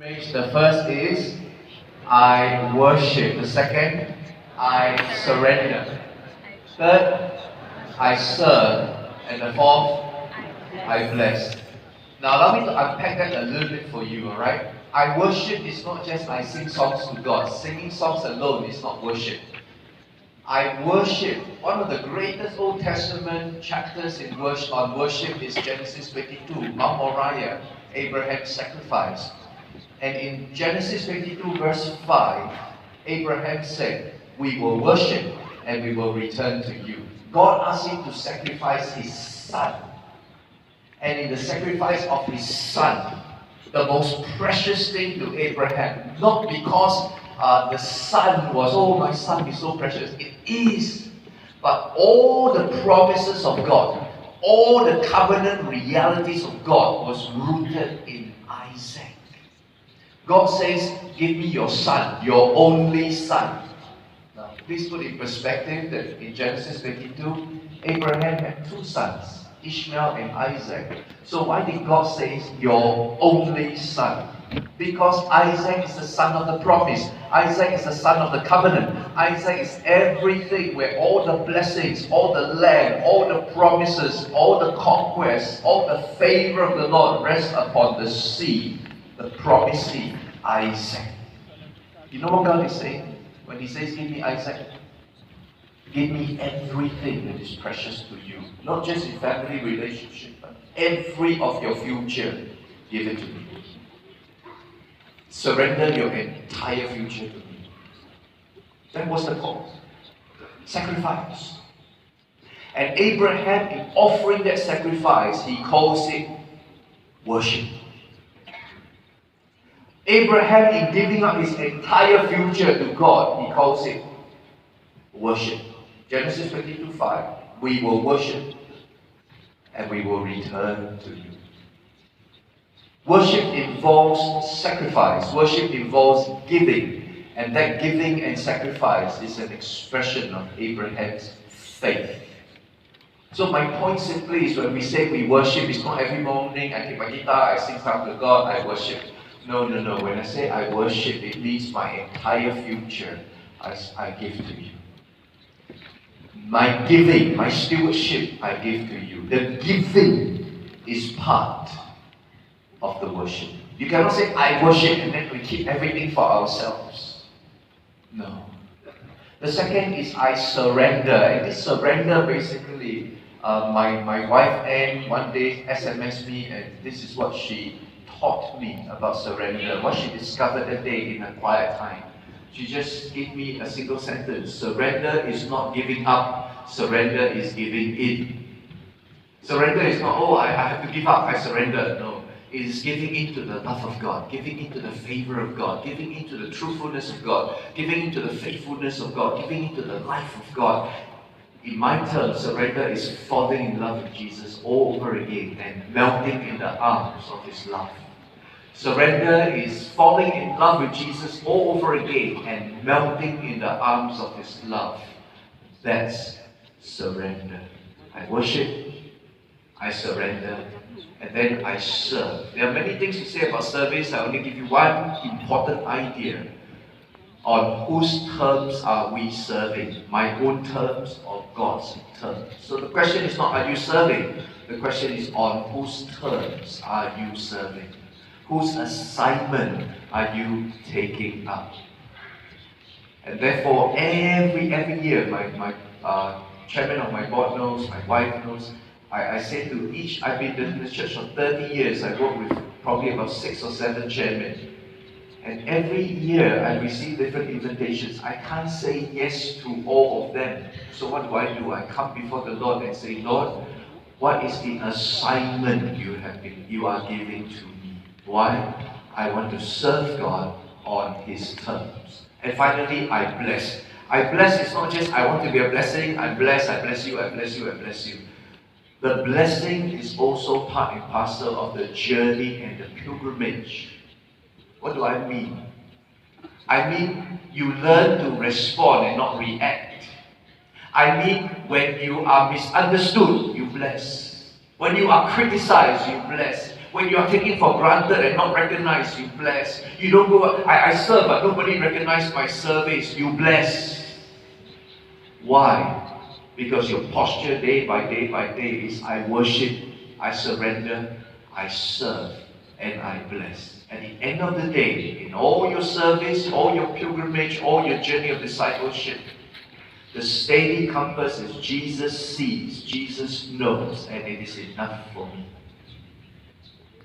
The first is I worship. The second, I surrender. Third, I serve. And the fourth, I bless. Now allow me to unpack that a little bit for you, alright? I worship is not just I sing songs to God. Singing songs alone is not worship. I worship. One of the greatest Old Testament chapters on worship is Genesis 22, Mount Moriah, Abraham's sacrifice. And in Genesis 22 verse 5, Abraham said, we will worship and we will return to you. God asked him to sacrifice his son. And in the sacrifice of his son, the most precious thing to Abraham, not because the son was, oh, my son is so precious. It is. But all the promises of God, all the covenant realities of God was rooted in Isaac. God says, give me your son, your only son. Now, please put in perspective that in Genesis 22, Abraham had two sons, Ishmael and Isaac. So why did God say your only son? Because Isaac is the son of the promise. Isaac is the son of the covenant. Isaac is everything where all the blessings, all the land, all the promises, all the conquests, all the favor of the Lord rests upon the seed. The promised seed, Isaac. You know what God is saying? When He says, give me Isaac, give me everything that is precious to you. Not just in family relationship, but every of your future, give it to me. Surrender your entire future to me. That was the call. Sacrifice. And Abraham, in offering that sacrifice, he calls it worship. Abraham, in giving up his entire future to God, he calls it worship. Genesis 22:5, we will worship and we will return to you. Worship involves sacrifice. Worship involves giving. And that giving and sacrifice is an expression of Abraham's faith. So my point simply is when we say we worship, it's not every morning I take my guitar, I sing songs to God, I worship. No. When I say I worship, it means my entire future I give to you. My giving, my stewardship, I give to you. The giving is part of the worship. You cannot say I worship and then we keep everything for ourselves. No. The second is I surrender. And this surrender basically, my wife Anne one day SMS'd me and this is what she taught me about surrender. What she discovered that day in a quiet time. She just gave me a single sentence. Surrender is not giving up. Surrender is giving in. Surrender is not, oh, I have to give up, I surrender. No. It is giving into the love of God, giving into the favor of God, giving into the truthfulness of God, giving into the faithfulness of God, giving into the life of God. In my terms, surrender is falling in love with Jesus all over again and melting in the arms of His love. Surrender is falling in love with Jesus all over again and melting in the arms of His love. That's surrender. I worship, I surrender, and then I serve. There are many things to say about service. I only give you one important idea. On whose terms are we serving? My own terms or God's terms? So the question is not, are you serving? The question is, on whose terms are you serving? Whose assignment are you taking up? And therefore, every year, my chairman of my board knows, my wife knows, I say to each, I've been in this church for 30 years, I work with probably about 6 or 7 chairmen. And every year I receive different invitations. I can't say yes to all of them. So what do? I come before the Lord and say, Lord, what is the assignment you are giving to me? Why? I want to serve God on His terms. And finally, I bless. I bless is not just I want to be a blessing, I bless you, I bless you, I bless you. The blessing is also part and parcel of the journey and the pilgrimage. What do I mean? I mean, you learn to respond and not react. I mean, when you are misunderstood, you bless. When you are criticized, you bless. When you are taken for granted and not recognized, you bless. You don't go, I serve, but nobody recognized my service, you bless. Why? Because your posture day by day by day is, I worship, I surrender, I serve, and I bless. At the end of the day, in all your service, all your pilgrimage, all your journey of discipleship, the steady compass is Jesus sees, Jesus knows, and it is enough for me.